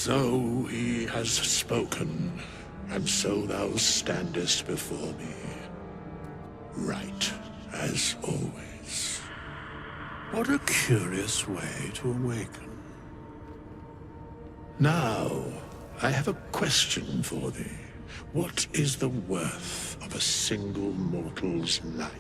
So he has spoken, and so thou standest before me. Right, as always. What a curious way to awaken. Now, I have a question for thee. What is the worth of a single mortal's life?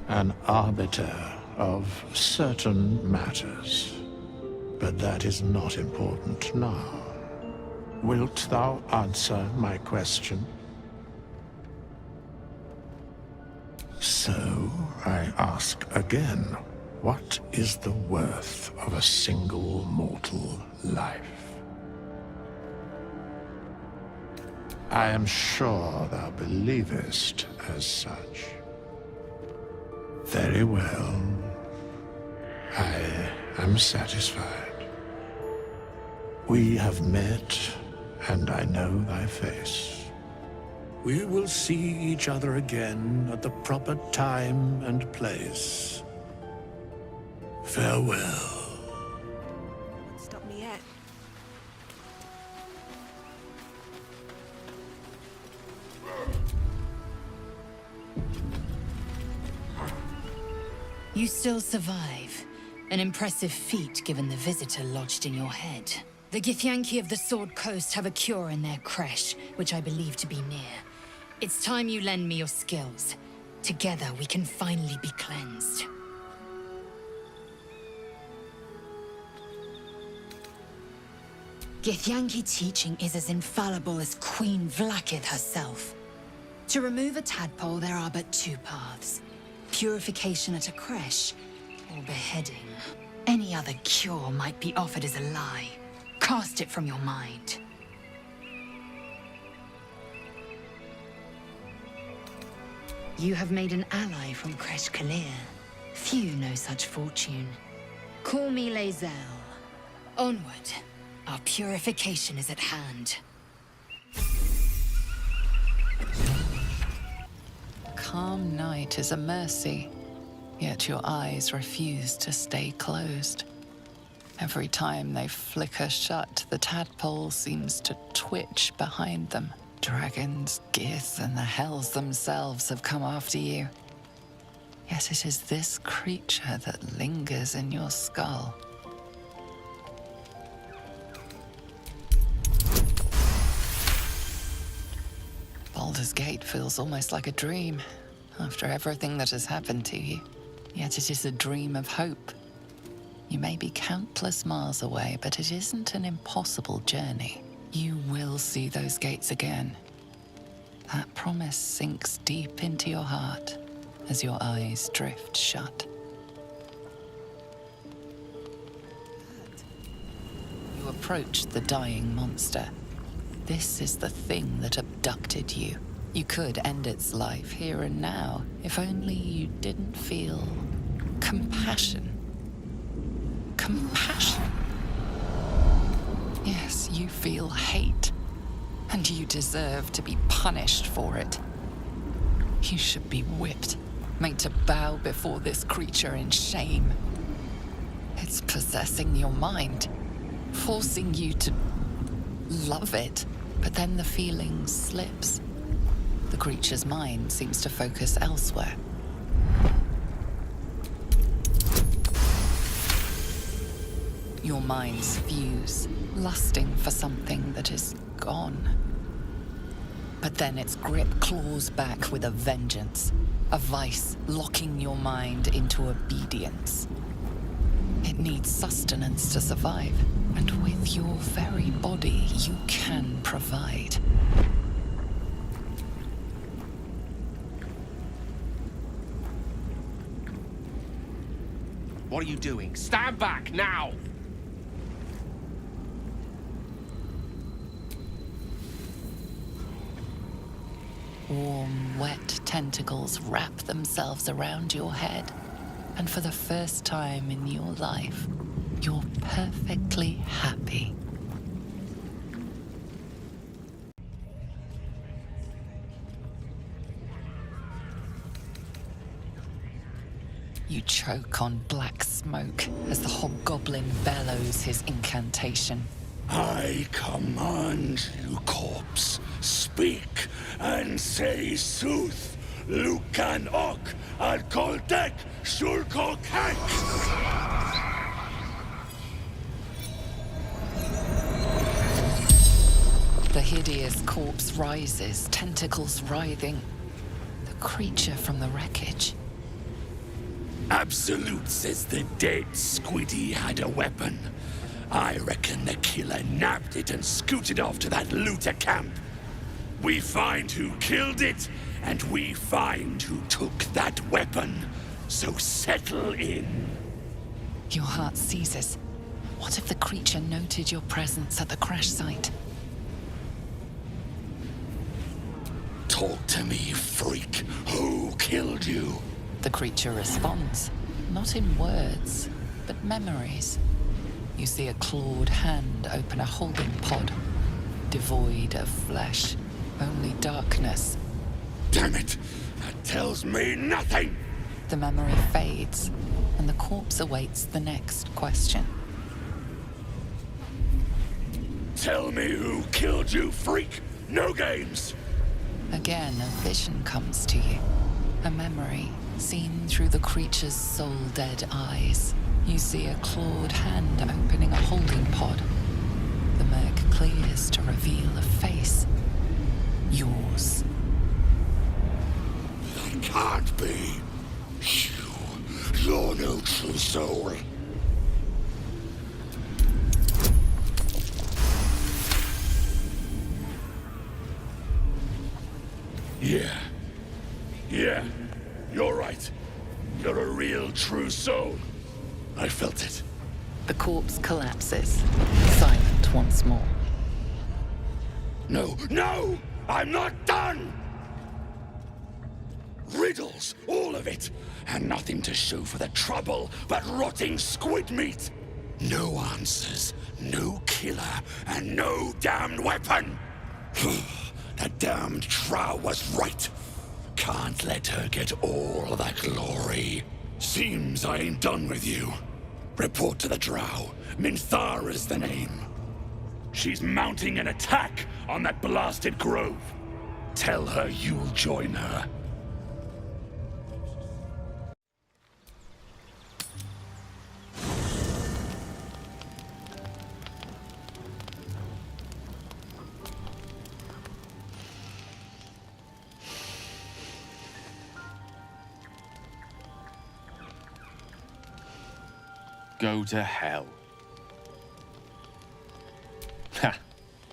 An arbiter of certain matters. But that is not important now. Wilt thou answer my question? So, I ask again, what is the worth of a single mortal life? I am sure thou believest as such. Very well. I am satisfied. We have met, and I know thy face. We will see each other again at the proper time and place. Farewell. Stop me yet. You still survive. An impressive feat given the visitor lodged in your head. The Githyanki of the Sword Coast have a cure in their creche, which I believe to be near. It's time you lend me your skills. Together we can finally be cleansed. Githyanki teaching is as infallible as Queen Vlaakith herself. To remove a tadpole, there are but two paths. Purification at a creche, or beheading. Any other cure might be offered as a lie. Cast it from your mind. You have made an ally from Creche Kalir. Few know such fortune. Call me Lae'Zel. Onward. Our purification is at hand. Calm night is a mercy, yet your eyes refuse to stay closed. Every time they flicker shut, the tadpole seems to twitch behind them. Dragons, Gith, and the hells themselves have come after you. Yet it is this creature that lingers in your skull. Baldur's Gate feels almost like a dream, after everything that has happened to you. Yet it is a dream of hope. You may be countless miles away, but it isn't an impossible journey. You will see those gates again. That promise sinks deep into your heart as your eyes drift shut. You approach the dying monster. This is the thing that abducted you. You could end its life here and now, if only you didn't feel compassion. Compassion. Yes, you feel hate, and you deserve to be punished for it. You should be whipped, made to bow before this creature in shame. It's possessing your mind, forcing you to love it, but then the feeling slips. The creature's mind seems to focus elsewhere. Your minds fuse, lusting for something that is gone. But then its grip claws back with a vengeance, a vice locking your mind into obedience. It needs sustenance to survive, and with your very body, you can provide. What are you doing? Stand back, now! Warm, wet tentacles wrap themselves around your head, and for the first time in your life, you're perfectly happy. You choke on black smoke as the hobgoblin bellows his incantation. I command you, corpse, speak and say sooth. Lucan ok al koldek shulkok hek. The hideous corpse rises, tentacles writhing. The creature from the wreckage. Absolute says the dead Squiddy had a weapon. I reckon the killer nabbed it and scooted off to that looter camp. We find who killed it, and we find who took that weapon. So settle in. Your heart seizes. What if the creature noted your presence at the crash site? Talk to me, freak. Who killed you? The creature responds, not in words, but memories. You see a clawed hand open a holding pod, devoid of flesh, only darkness. Damn it! That tells me nothing! The memory fades, and the corpse awaits the next question. Tell me who killed you, freak! No games! Again, a vision comes to you. A memory, seen through the creature's soul-dead eyes. You see a clawed hand opening a holding pod. The murk clears to reveal a face. Yours. That can't be. You're no true soul. Yeah, you're right. You're a real true soul. I felt it. The corpse collapses, silent once more. No! I'm not done! Riddles, all of it, and nothing to show for the trouble but rotting squid meat. No answers, no killer, and no damned weapon. That damned Drow was right. Can't let her get all of that glory. Seems I ain't done with you. Report to the Drow. Minthara's the name. She's mounting an attack on that blasted grove. Tell her you'll join her. Go to hell. Ha!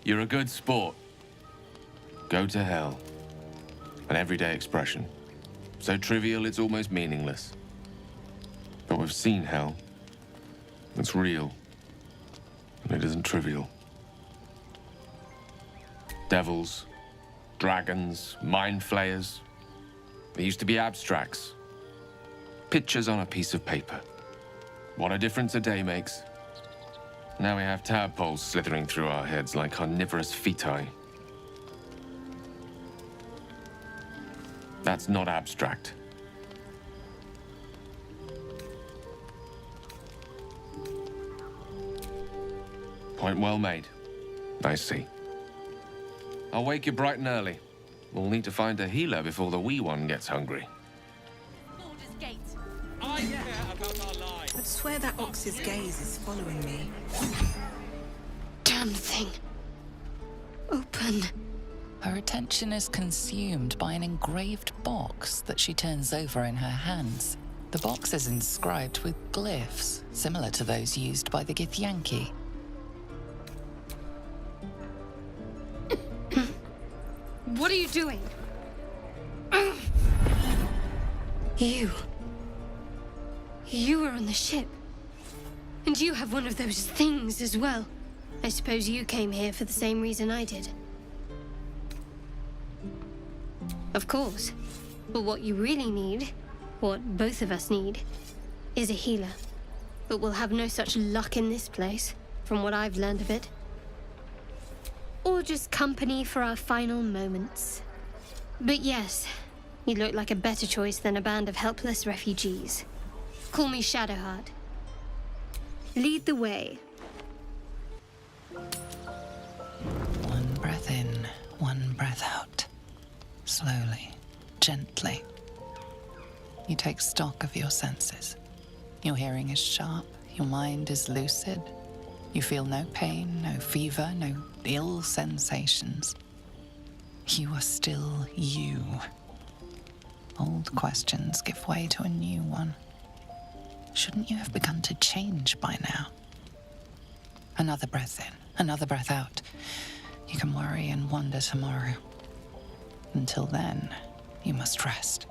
You're a good sport. Go to hell. An everyday expression. So trivial it's almost meaningless. But we've seen hell. It's real. And it isn't trivial. Devils, dragons, mind flayers. They used to be abstracts. Pictures on a piece of paper. What a difference a day makes. Now we have tadpoles slithering through our heads like carnivorous feti. That's not abstract. Point well made. I see. I'll wake you bright and early. We'll need to find a healer before the wee one gets hungry. Baldur's Gate. I care about our lives. I'd swear that ox's gaze is following me. Damn thing. Open. Her attention is consumed by an engraved box that she turns over in her hands. The box is inscribed with glyphs, similar to those used by the Githyanki. What are you doing? You were on the ship. And you have one of those things as well. I suppose you came here for the same reason I did. Of course. But what you really need, what both of us need, is a healer. But we'll have no such luck in this place, from what I've learned of it. Or just company for our final moments. But yes, you look like a better choice than a band of helpless refugees. Call me Shadowheart. Lead the way. One breath in, one breath out. Slowly, gently. You take stock of your senses. Your hearing is sharp, your mind is lucid. You feel no pain, no fever, no ill sensations. You are still you. Old questions give way to a new one. Shouldn't you have begun to change by now? Another breath in, another breath out. You can worry and wonder tomorrow. Until then, you must rest.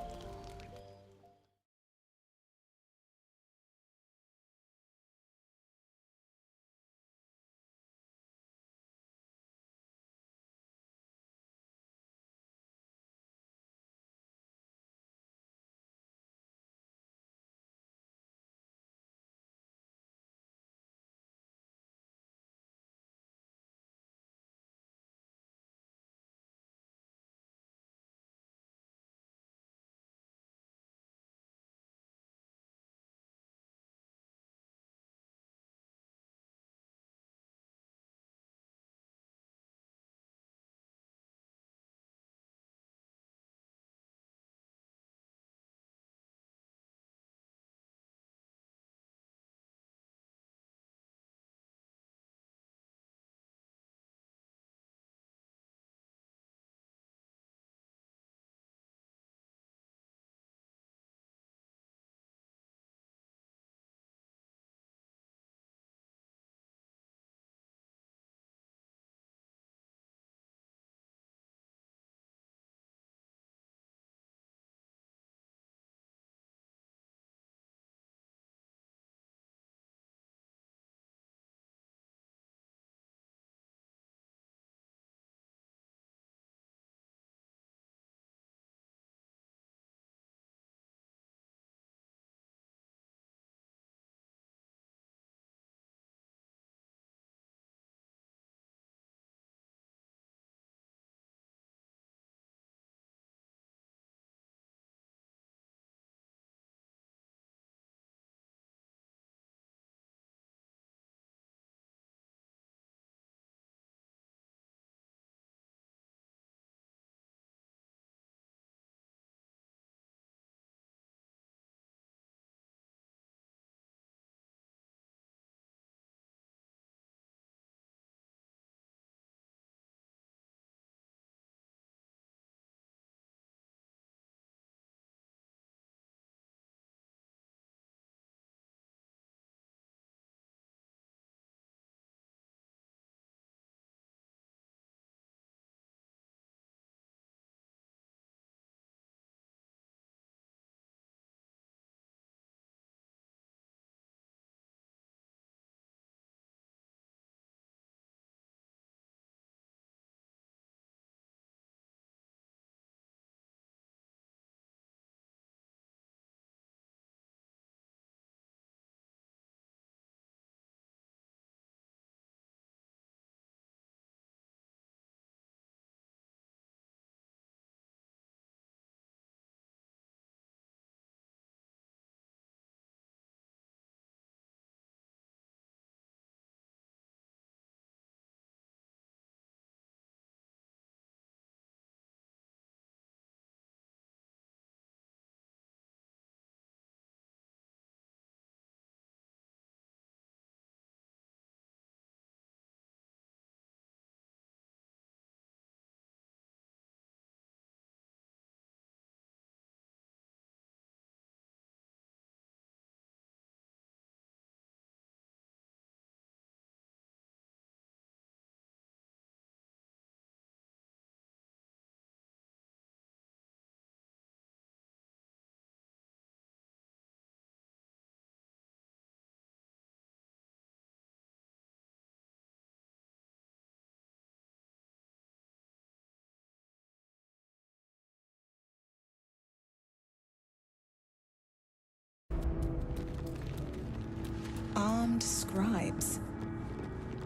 Armed scribes.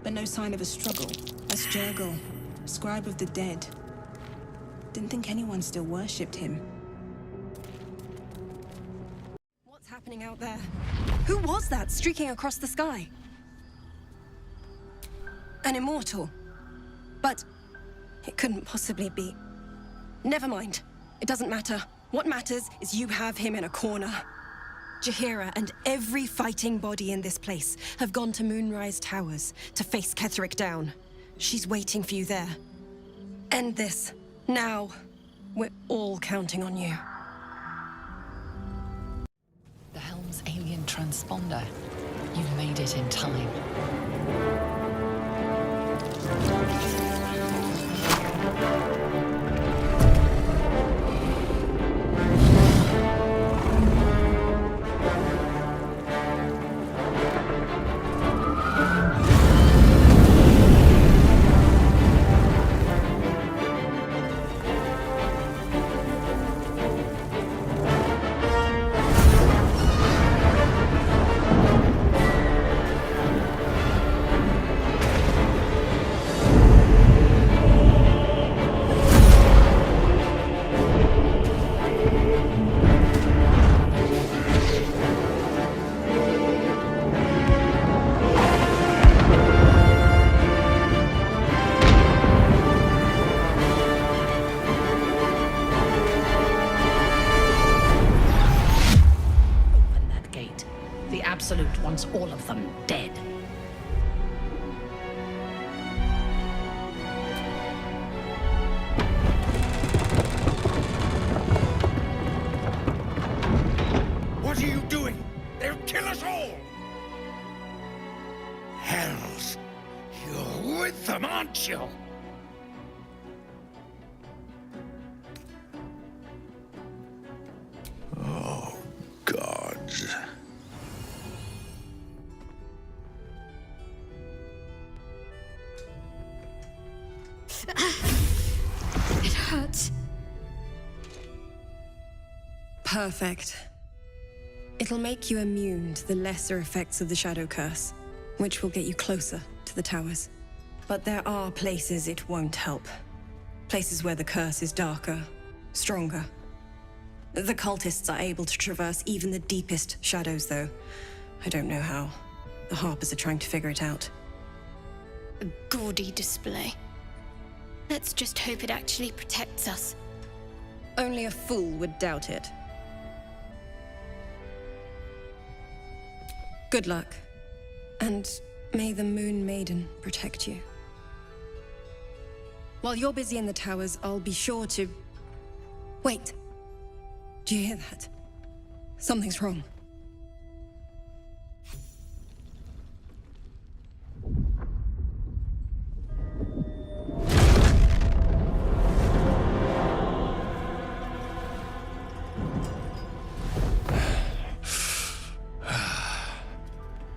But no sign of a struggle. That's Jurgle, scribe of the dead. Didn't think anyone still worshipped him. What's happening out there? Who was that streaking across the sky? An immortal. But it couldn't possibly be. Never mind. It doesn't matter. What matters is you have him in a corner. Jaheira and every fighting body in this place have gone to Moonrise Towers to face Ketheric down. She's waiting for you there. End this. Now. We're all counting on you. The Helm's alien transponder. You made it in time. Absolute wants all of them dead. What are you doing? They'll kill us all! Hells, you're with them, aren't you? Oh, gods. It hurts. Perfect. It'll make you immune to the lesser effects of the Shadow Curse, which will get you closer to the towers. But there are places it won't help. Places where the curse is darker, stronger. The cultists are able to traverse even the deepest shadows, though. I don't know how. The Harpers are trying to figure it out. A gaudy display. Let's just hope it actually protects us. Only a fool would doubt it. Good luck. And may the Moon Maiden protect you. While you're busy in the towers, I'll be sure to... Wait. Do you hear that? Something's wrong.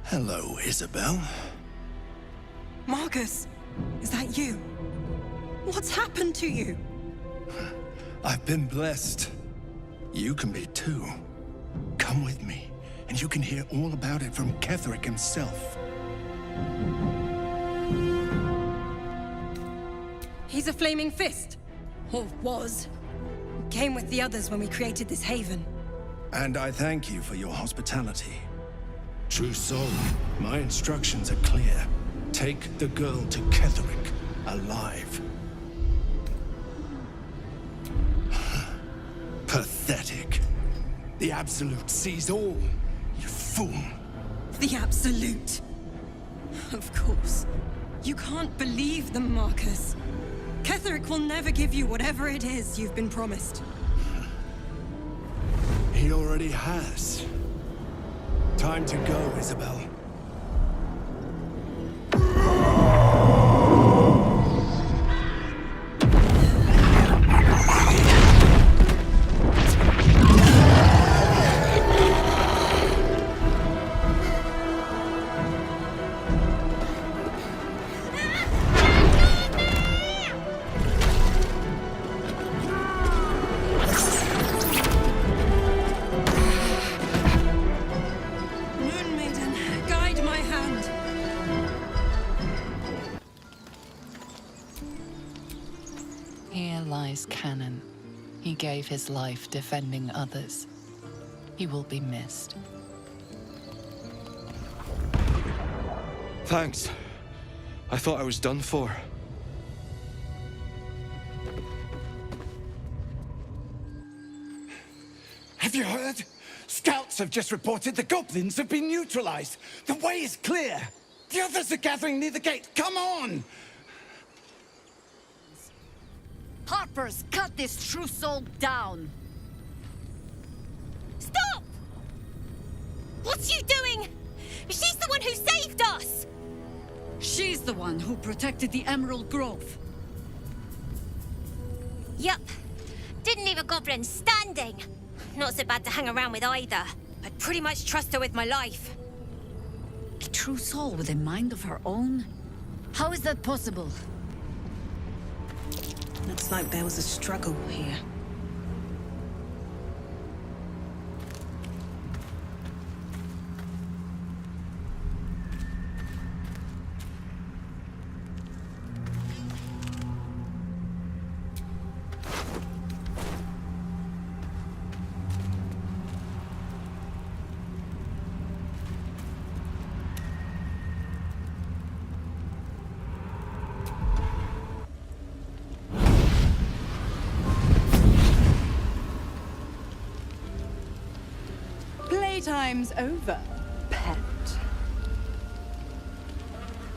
Hello, Isabel. Marcus, is that you? What's happened to you? I've been blessed. You can be too. Come with me, and you can hear all about it from Ketheric himself. He's a flaming fist. Or was. Came with the others when we created this haven. And I thank you for your hospitality. True soul, my instructions are clear. Take the girl to Ketheric, alive. Pathetic. The Absolute sees all, you fool. The Absolute. Of course. You can't believe them, Marcus. Ketheric will never give you whatever it is you've been promised. He already has. Time to go, Isabel. Canon. He gave his life defending others. He will be missed. Thanks. I thought I was done for. Have you heard? Scouts have just reported the goblins have been neutralized. The way is clear. The others are gathering near the gate. Come on! Harpers, cut this true soul down! Stop! What's you doing? She's the one who saved us! She's the one who protected the Emerald Grove. Yup. Didn't leave a goblin standing. Not so bad to hang around with either. I'd pretty much trust her with my life. A true soul with a mind of her own? How is that possible? Looks like there was a struggle here. Playtime's over, pet.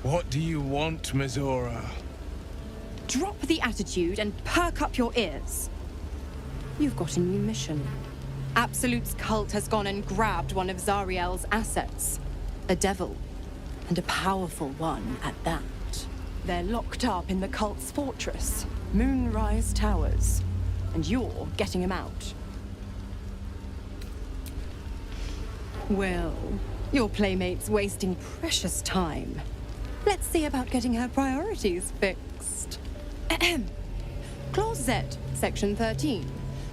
What do you want, Mizora? Drop the attitude and perk up your ears. You've got a new mission. Absolute's cult has gone and grabbed one of Zariel's assets. A devil. And a powerful one at that. They're locked up in the cult's fortress, Moonrise Towers. And you're getting him out. Well, your playmate's wasting precious time. Let's see about getting her priorities fixed. Clause Z, Section 13.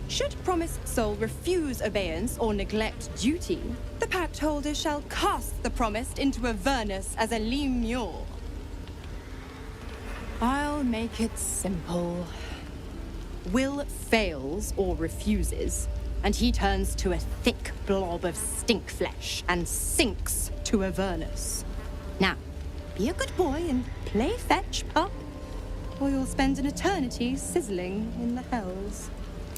Should promised soul refuse obeyance or neglect duty, the pact holder shall cast the promised into Avernus as a lemure. I'll make it simple. Will fails or refuses, and he turns to a thick blob of stink flesh and sinks to Avernus. Now, be a good boy and play fetch, pup, or you'll spend an eternity sizzling in the hells.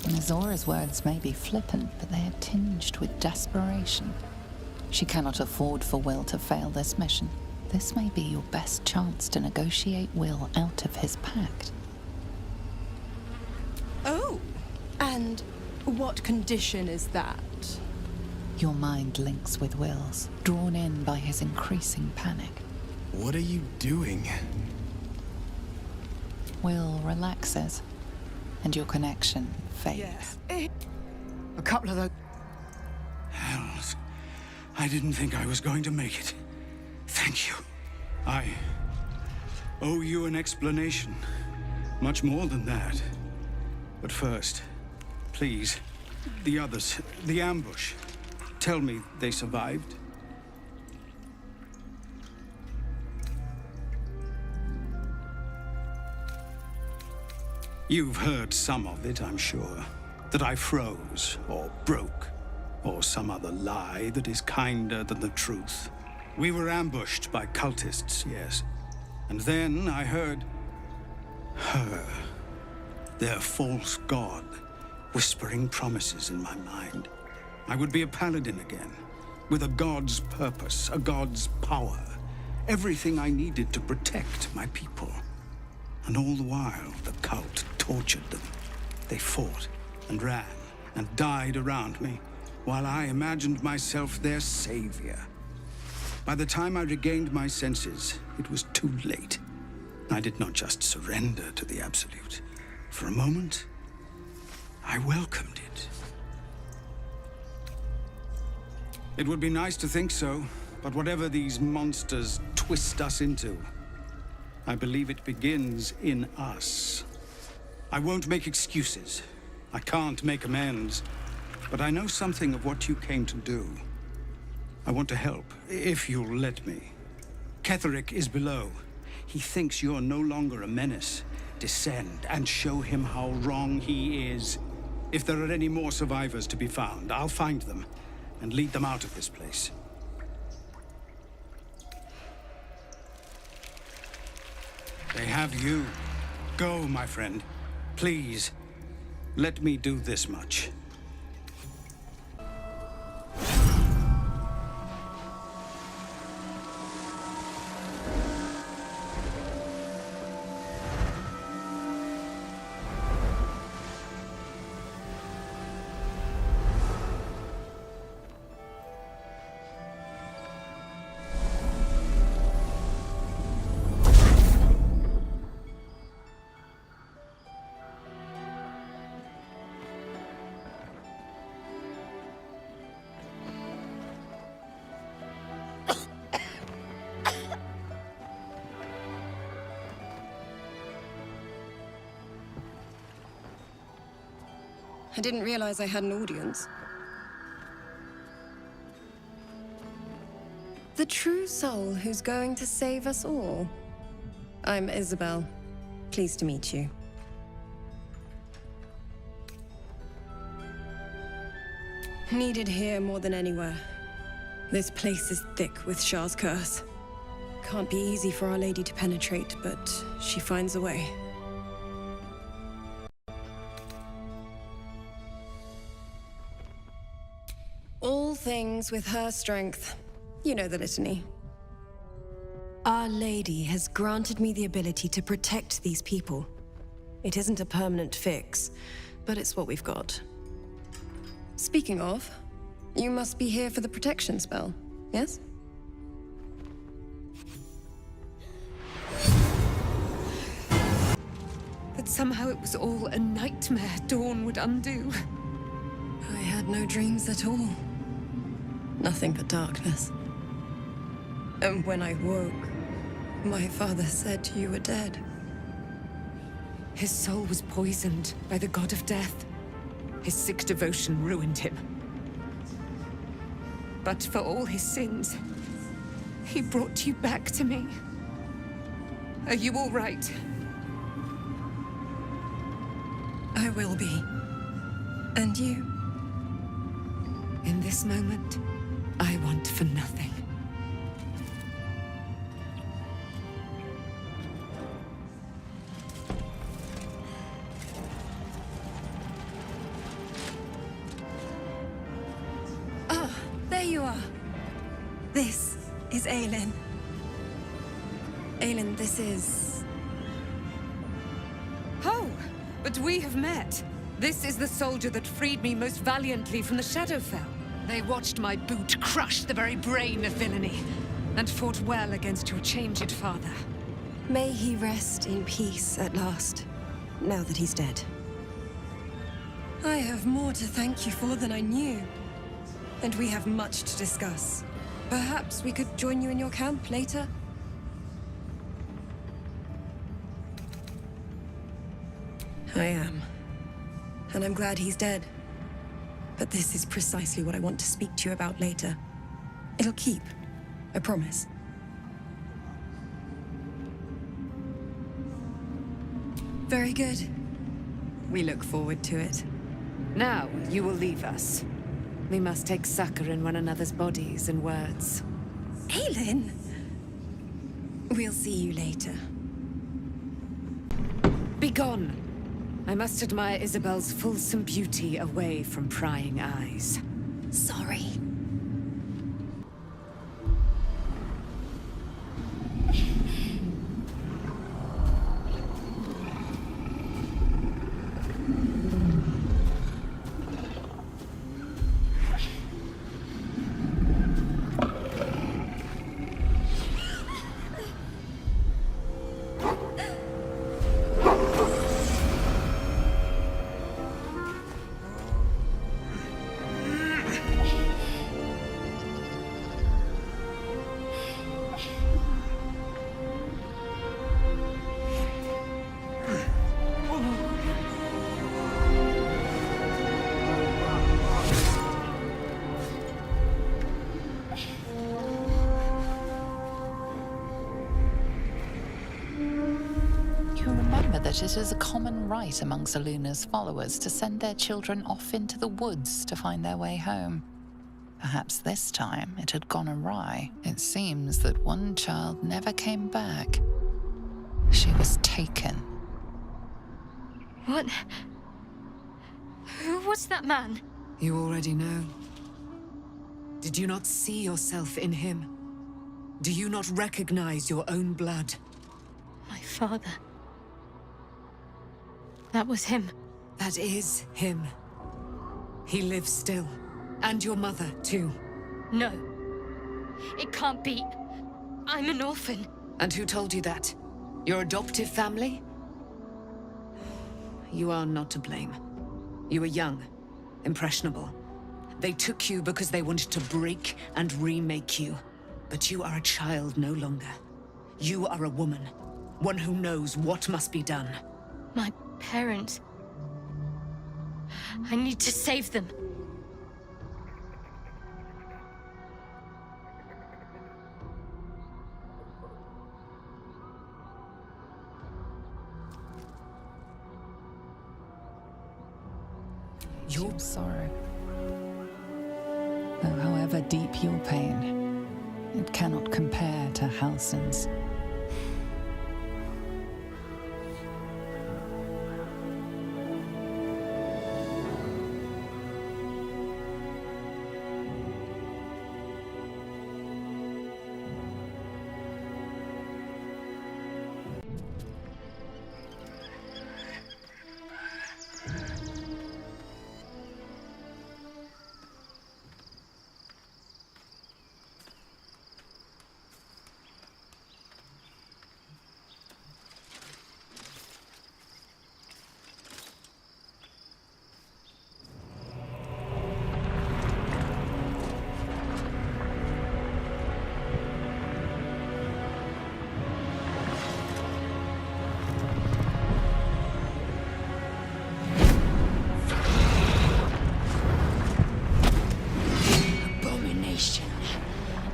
Mizora's words may be flippant, but they are tinged with desperation. She cannot afford for Will to fail this mission. This may be your best chance to negotiate Will out of his pact. Oh, and what condition is that? Your mind links with Will's, drawn in by his increasing panic. What are you doing? Will relaxes, and your connection fades. A couple of those... Hells. I didn't think I was going to make it. Thank you. I owe you an explanation. Much more than that. But first, please, the others, the ambush. Tell me they survived. You've heard some of it, I'm sure. That I froze, or broke, or some other lie that is kinder than the truth. We were ambushed by cultists, yes. And then I heard her, their false god, whispering promises in my mind. I would be a paladin again, with a god's purpose, a god's power. Everything I needed to protect my people. And all the while, the cult tortured them. They fought and ran and died around me, while I imagined myself their savior. By the time I regained my senses, it was too late. I did not just surrender to the Absolute. For a moment, I welcomed it. It would be nice to think so, but whatever these monsters twist us into, I believe it begins in us. I won't make excuses. I can't make amends. But I know something of what you came to do. I want to help, if you'll let me. Ketherick is below. He thinks you're no longer a menace. Descend and show him how wrong he is. If there are any more survivors to be found, I'll find them and lead them out of this place. They have you. Go, my friend. Please, let me do this much. I didn't realize I had an audience. The true soul who's going to save us all. I'm Isabel. Pleased to meet you. Needed here more than anywhere. This place is thick with Shah's curse. Can't be easy for Our Lady to penetrate, but she finds a way. All things with her strength. You know the litany. Our Lady has granted me the ability to protect these people. It isn't a permanent fix, but it's what we've got. Speaking of, you must be here for the protection spell, yes? That somehow it was all a nightmare Dawn would undo. I had no dreams at all. Nothing but darkness. And when I woke, my father said you were dead. His soul was poisoned by the god of death. His sick devotion ruined him. But for all his sins, he brought you back to me. Are you all right? I will be. And you? In this moment, I want for nothing. Ah, there you are. This is Aelin. Aelin, this is... Oh, but we have met. This is the soldier that freed me most valiantly from the Shadowfell. They watched my boot crush the very brain of villainy, and fought well against your changed father. May he rest in peace at last, now that he's dead. I have more to thank you for than I knew. And we have much to discuss. Perhaps we could join you in your camp later? I am. And I'm glad he's dead. But this is precisely what I want to speak to you about later. It'll keep, I promise. Very good. We look forward to it. Now, you will leave us. We must take succor in one another's bodies and words. Aelin! We'll see you later. Begone! I must admire Isabel's fulsome beauty away from prying eyes. Sorry. That it is a common rite among Zeluna's followers to send their children off into the woods to find their way home. Perhaps this time it had gone awry. It seems that one child never came back. She was taken. What? Who was that man? You already know. Did you not see yourself in him? Do you not recognize your own blood? My father. That was him. That is him. He lives still. And your mother, too. No. It can't be. I'm an orphan. And who told you that? Your adoptive family? You are not to blame. You were young, impressionable. They took you because they wanted to break and remake you. But you are a child no longer. You are a woman. One who knows what must be done. My parents. I need to save them. Your sorrow. Though however deep your pain, it cannot compare to Halsin's.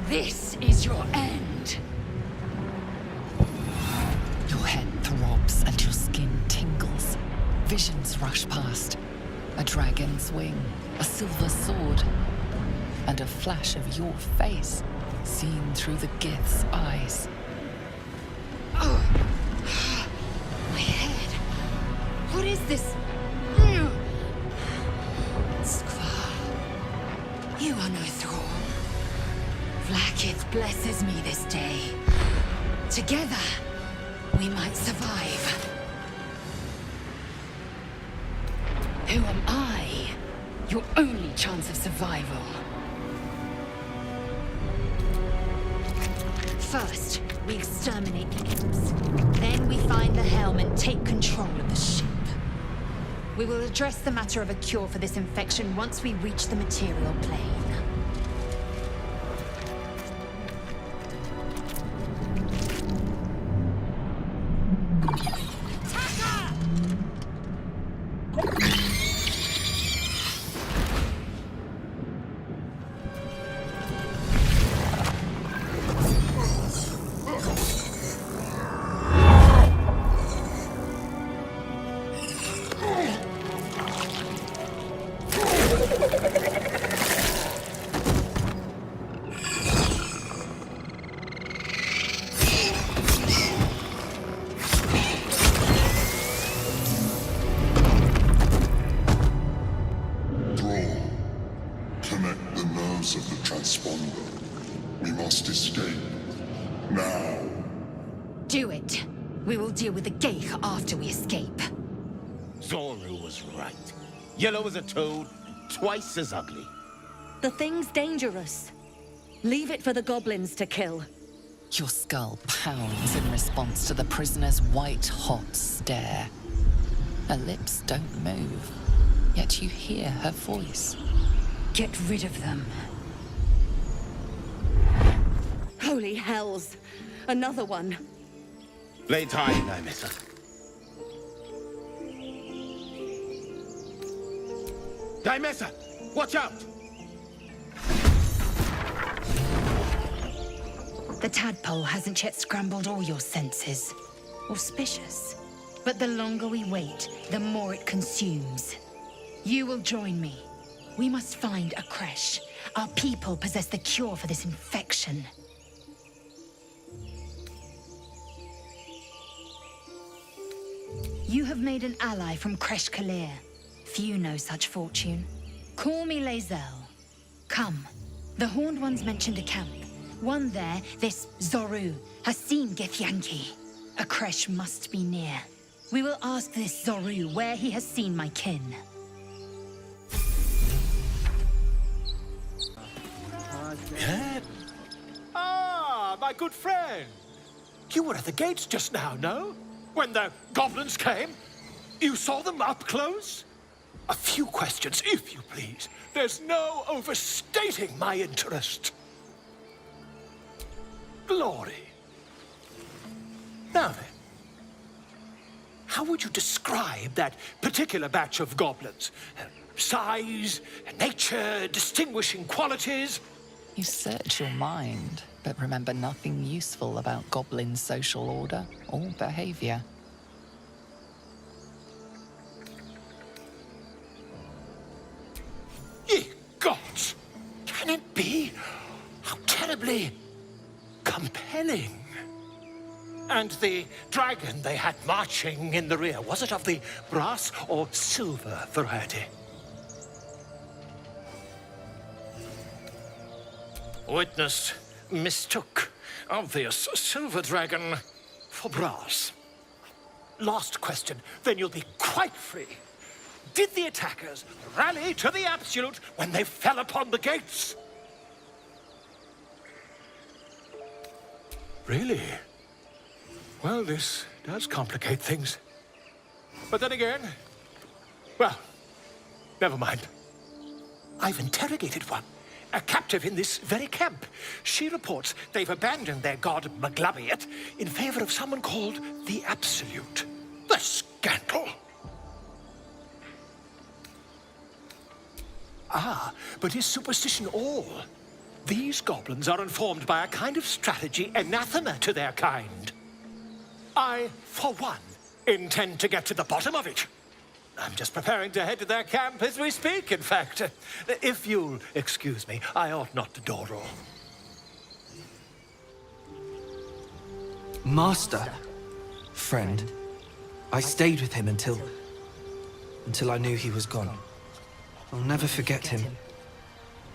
This is your end. Your head throbs and your skin tingles. Visions rush past. A dragon's wing, a silver sword, and a flash of your face seen through the Gith's eyes. Oh. My head. What is this? Skvar. You are no thrall. Vlaakith blesses me this day. Together, we might survive. Who am I? Your only chance of survival. First, we exterminate the imps. Then we find the helm and take control of the ship. We will address the matter of a cure for this infection once we reach the material plane. Do it. We will deal with the Geich after we escape. Zoru was right. Yellow as a toad, twice as ugly. The thing's dangerous. Leave it for the goblins to kill. Your skull pounds in response to the prisoner's white-hot stare. Her lips don't move, yet you hear her voice. Get rid of them. Holy hells! Another one. Blades high, Lae'Zel. Daimessa! Watch out! The tadpole hasn't yet scrambled all your senses. Auspicious. But the longer we wait, the more it consumes. You will join me. We must find a creche. Our people possess the cure for this infection. You have made an ally from Kresh Kalir. Few know such fortune. Call me Lae'Zel. Come. The Horned Ones mentioned a camp. One there, this Zorru, has seen Githyanki. A Kresh must be near. We will ask this Zorru where he has seen my kin. Yeah? Ah, my good friend. You were at the gates just now, no? When the goblins came? You saw them up close? A few questions, if you please. There's no overstating my interest. Glory. Now then, how would you describe that particular batch of goblins? Size, nature, distinguishing qualities? You search your mind, but remember nothing useful about goblin social order or behavior. Ye gods! Can it be? How terribly compelling. And the dragon they had marching in the rear, was it of the brass or silver variety? Witness mistook obvious silver dragon for brass. Last question, then you'll be quite free. Did the attackers rally to the absolute when they fell upon the gates? Really? Well, this does complicate things. But then again, well, never mind. I've interrogated one, a captive in this very camp. She reports they've abandoned their god Maglabiat in favor of someone called the Absolute. The scandal! Ah, but is superstition all? These goblins are informed by a kind of strategy anathema to their kind. I, for one, intend to get to the bottom of it. I'm just preparing to head to their camp as we speak, in fact. If you'll excuse me, I ought not to dawdle. Master. Friend. I stayed with him until I knew he was gone. I'll never forget him.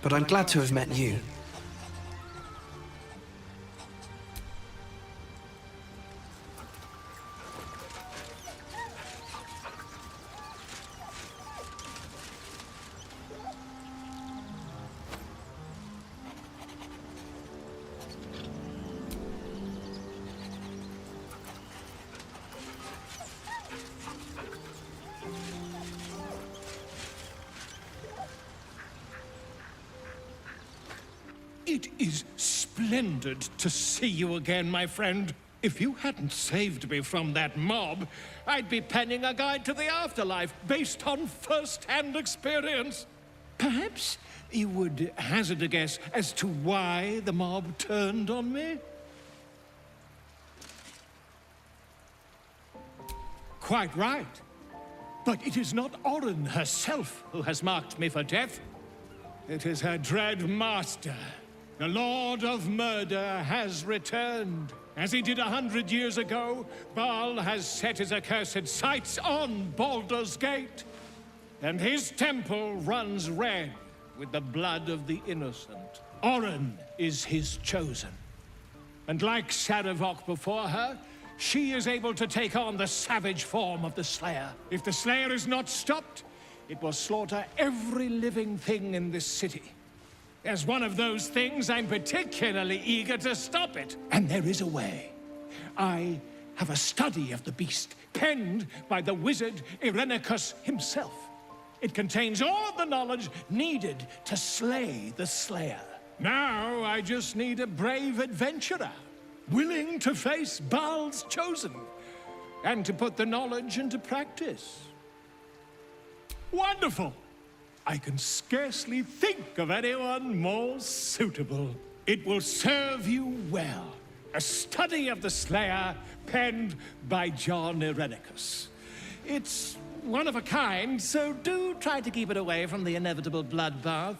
But I'm glad to have met you. It is splendid to see you again, my friend. If you hadn't saved me from that mob, I'd be penning a guide to the afterlife based on first-hand experience. Perhaps you would hazard a guess as to why the mob turned on me? Quite right. But it is not Orin herself who has marked me for death. It is her dread master. The Lord of Murder has returned. As he did 100 years ago, Baal has set his accursed sights on Baldur's Gate. And his temple runs red with the blood of the innocent. Orin is his chosen. And like Sarevok before her, she is able to take on the savage form of the Slayer. If the Slayer is not stopped, it will slaughter every living thing in this city. As one of those things, I'm particularly eager to stop it. And there is a way. I have a study of the beast, penned by the wizard Irenicus himself. It contains all the knowledge needed to slay the Slayer. Now I just need a brave adventurer, willing to face Baal's chosen, and to put the knowledge into practice. Wonderful! I can scarcely think of anyone more suitable. It will serve you well. A study of the Slayer, penned by John Irenicus. It's one of a kind, so do try to keep it away from the inevitable bloodbath,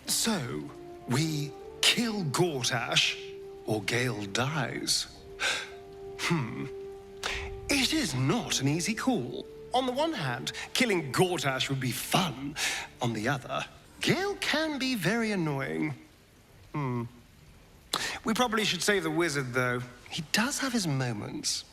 So, we kill Gortash, or Gale dies. It is not an easy call. On the one hand, killing Gortash would be fun. On the other, Gale can be very annoying. We probably should save the wizard, though. He does have his moments.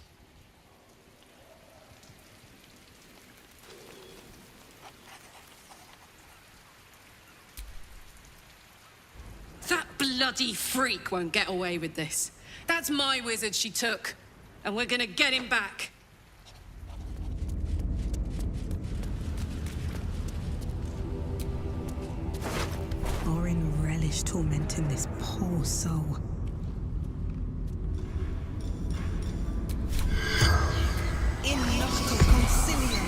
That bloody freak won't get away with this. That's my wizard she took, and we're gonna get him back. Orin relished tormenting this poor soul. In noctu concilium.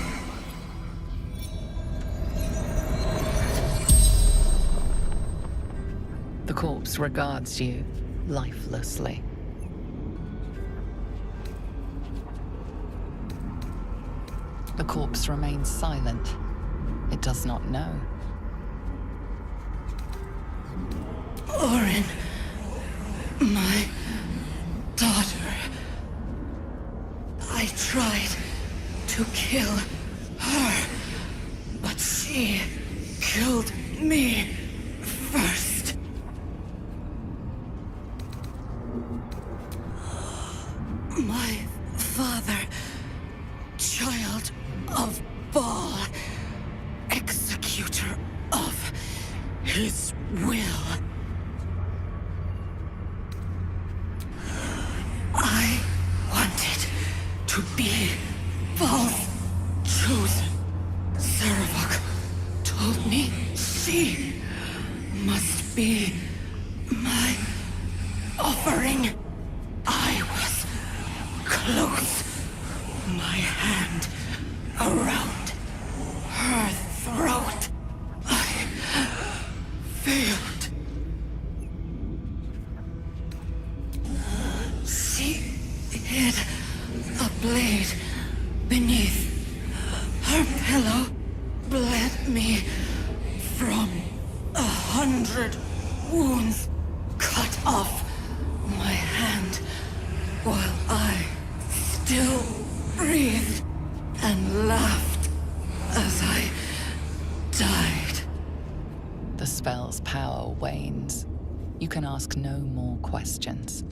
The corpse regards you lifelessly. The corpse remains silent. It does not know. Orin, my daughter. I tried to kill her, but she killed me first. My father, child of Baal, executor of his will. I wanted to be Baal's chosen. Saravok told me she must be my offering. I was close, my hand around her throat. I failed. She hid a blade beneath her pillow, bled me from 100 wounds, cut off my hand while I still breathed, and laughed as I died. The spell's power wanes. You can ask no more questions.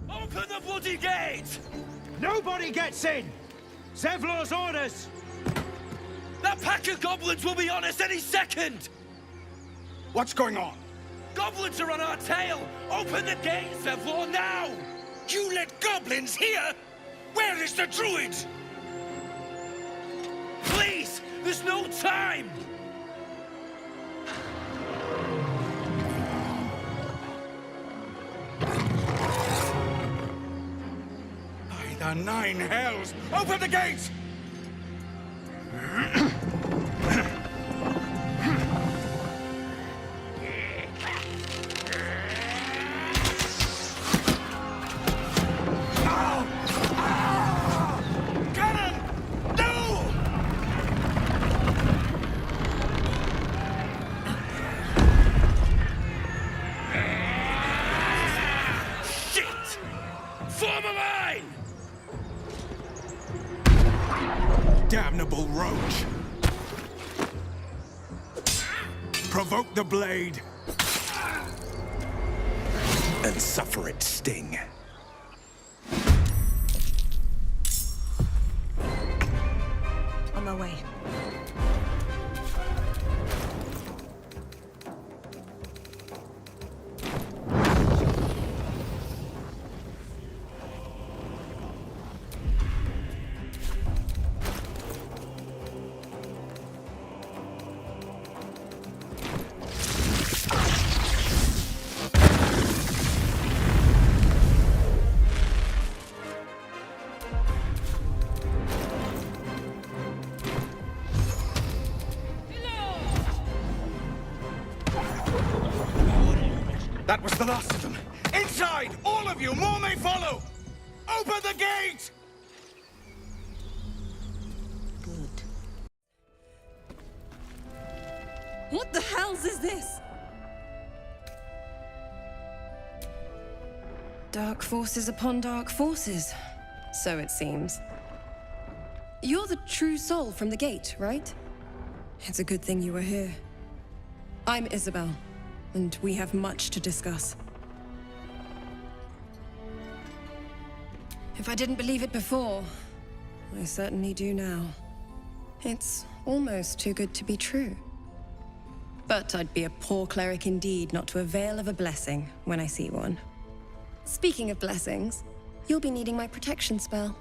Open the bloody gate! Nobody gets in! Zevlor's orders! That pack of goblins will be on us any second! What's going on? Goblins are on our tail! Open the gate, Zevlor, now! You let goblins here? Where is the druid? Please! There's no time! By the 9 hells! Open the gates! Damnable roach! Provoke the blade and suffer its sting. On my way. That was the last of them. Inside! All of you! More may follow! Open the gate! What the hells is this? Dark forces upon dark forces. So it seems. You're the true soul from the gate, right? It's a good thing you were here. I'm Isabel, and we have much to discuss. If I didn't believe it before, I certainly do now. It's almost too good to be true. But I'd be a poor cleric indeed not to avail of a blessing when I see one. Speaking of blessings, you'll be needing my protection spell.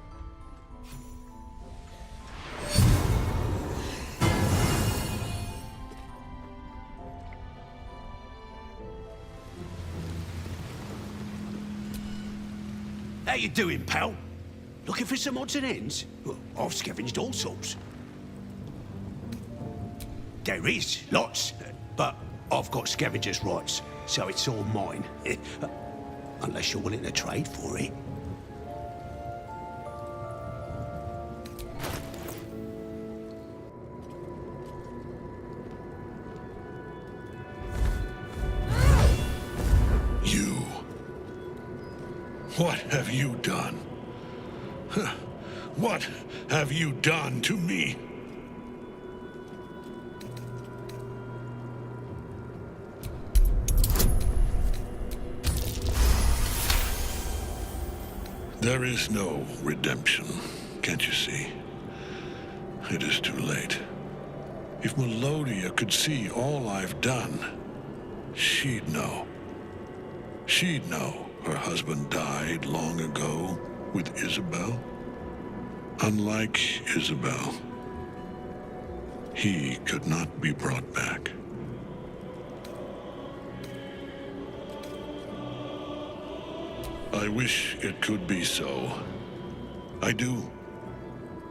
How you doing, pal? Looking for some odds and ends? Well, I've scavenged all sorts. There is, lots. But I've got scavenger's rights, so it's all mine. Unless you're willing to trade for it. What have you done? What have you done to me? There is no redemption, can't you see? It is too late. If Melodia could see all I've done, she'd know. She'd know her husband died long ago with Isabel. Unlike Isabel, he could not be brought back. I wish it could be so. I do.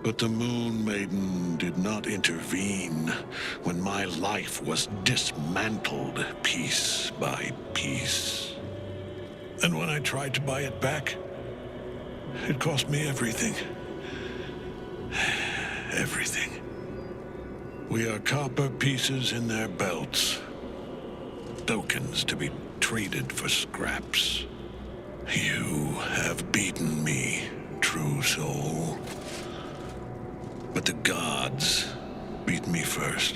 But the Moon Maiden did not intervene when my life was dismantled piece by piece. And when I tried to buy it back, it cost me everything. Everything. We are copper pieces in their belts. Tokens to be traded for scraps. You have beaten me, true soul. But the gods beat me first.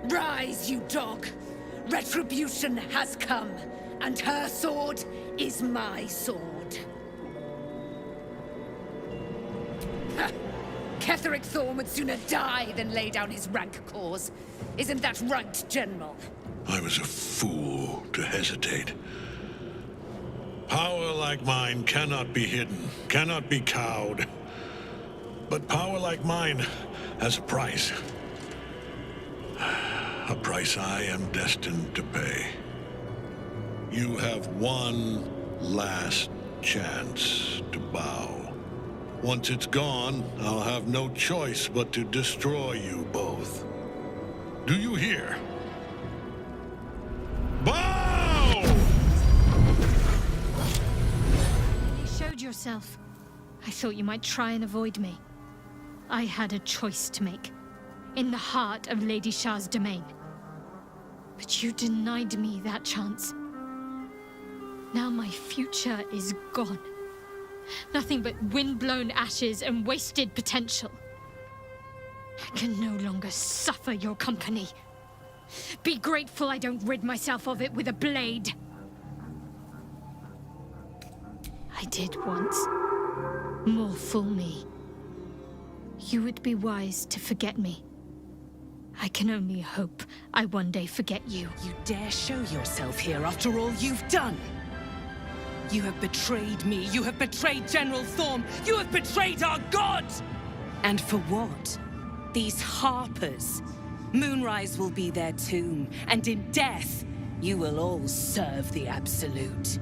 Rise, you dog. Retribution has come, and her sword is my sword. Ha! Ketheric Thorn would sooner die than lay down his rank cause. Isn't that right, General? I was a fool to hesitate. Power like mine cannot be hidden, cannot be cowed. But power like mine has a price. A price I am destined to pay. You have one last chance to bow. Once it's gone, I'll have no choice but to destroy you both. Do you hear? Bow! You showed yourself. I thought you might try and avoid me. I had a choice to make. In the heart of Lady Shah's domain. But you denied me that chance. Now my future is gone. Nothing but wind-blown ashes and wasted potential. I can no longer suffer your company. Be grateful I don't rid myself of it with a blade. I did once. More fool me. You would be wise to forget me. I can only hope I one day forget you. You dare show yourself here after all you've done? You have betrayed me. You have betrayed General Thorm. You have betrayed our gods! And for what? These harpers. Moonrise will be their tomb, and in death, you will all serve the Absolute.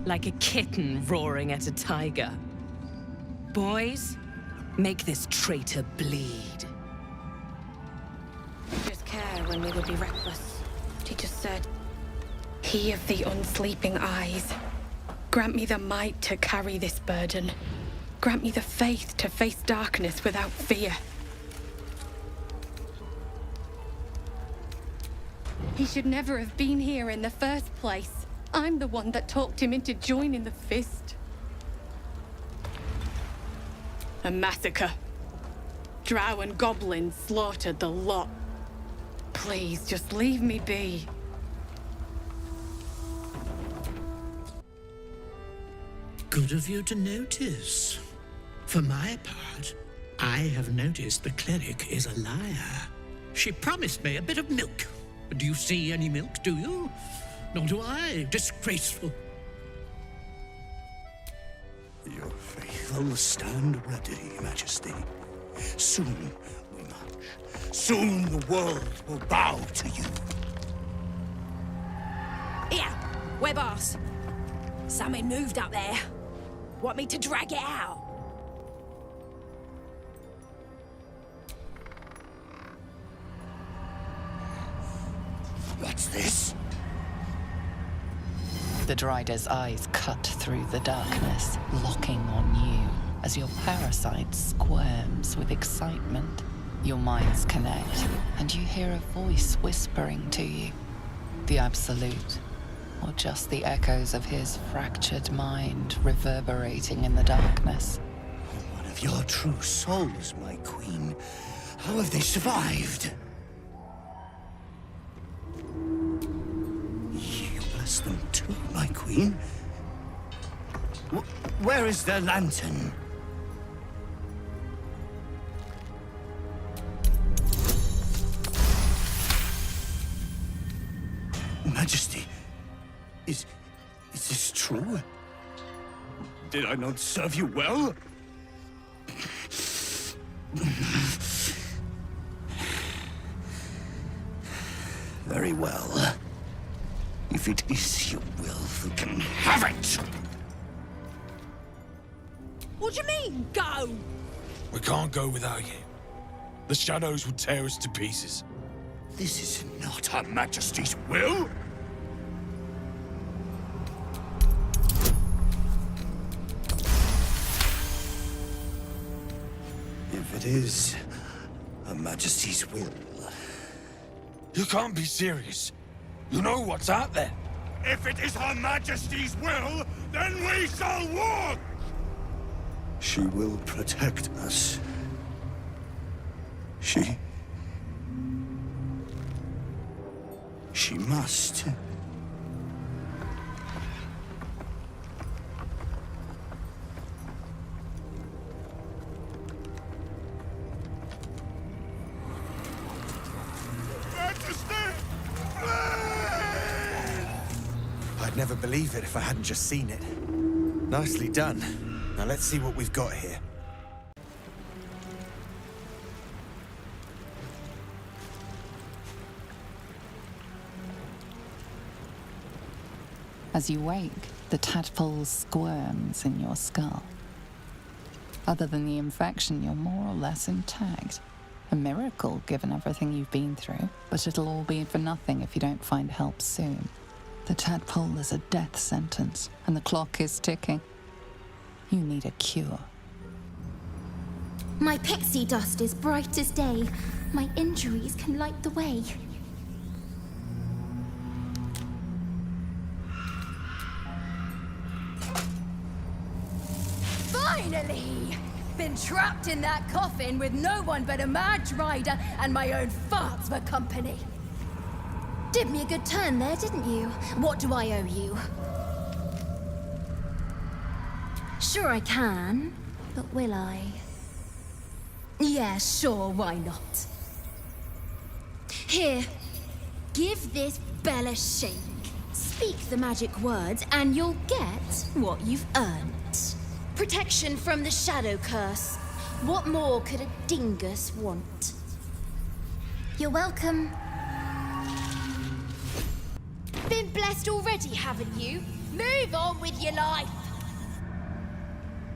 Like a kitten roaring at a tiger. Boys, make this traitor bleed. Just care when we would be reckless. She just said, He of the unsleeping eyes, grant me the might to carry this burden. Grant me the faith to face darkness without fear. He should never have been here in the first place. I'm the one that talked him into joining the Fist. A massacre. Drow and goblins slaughtered the lot. Please, just leave me be. Good of you to notice. For my part, I have noticed the cleric is a liar. She promised me a bit of milk. Do you see any milk, do you? Nor do I. Disgraceful. Your faith will stand ready, Majesty. Soon we march. Soon the world will bow to you. Here, we're boss. Something moved up there. Want me to drag it out? What's this? The Drider's eyes cut through the darkness, locking on you as your parasite squirms with excitement. Your minds connect, and you hear a voice whispering to you. The Absolute, or just the echoes of his fractured mind reverberating in the darkness. One of your true souls, my queen. How have they survived? You bless them too, my queen. Where is their lantern? Majesty, is this true? Did I not serve you well? Very well. If it is your will, you can have it! What do you mean, go? We can't go without you. The shadows will tear us to pieces. This is not Her Majesty's will! If it is Her Majesty's will... You can't be serious. You know what's out there. If it is Her Majesty's will, then we shall walk! She will protect us. She must. I'd never believe it if I hadn't just seen it. Nicely done. Now let's see what we've got here. As you wake, the tadpole squirms in your skull. Other than the infection, you're more or less intact. A miracle, given everything you've been through, but it'll all be for nothing if you don't find help soon. The tadpole is a death sentence, and the clock is ticking. You need a cure. My pixie dust is bright as day. My injuries can light the way. Finally! Been trapped in that coffin with no one but a mad rider and my own farts for company. Did me a good turn there, didn't you? What do I owe you? Sure I can, but will I? Yeah, sure, why not? Here, give this bell a shake. Speak the magic words and you'll get what you've earned. Protection from the shadow curse. What more could a dingus want? You're welcome. Been blessed already, haven't you? Move on with your life.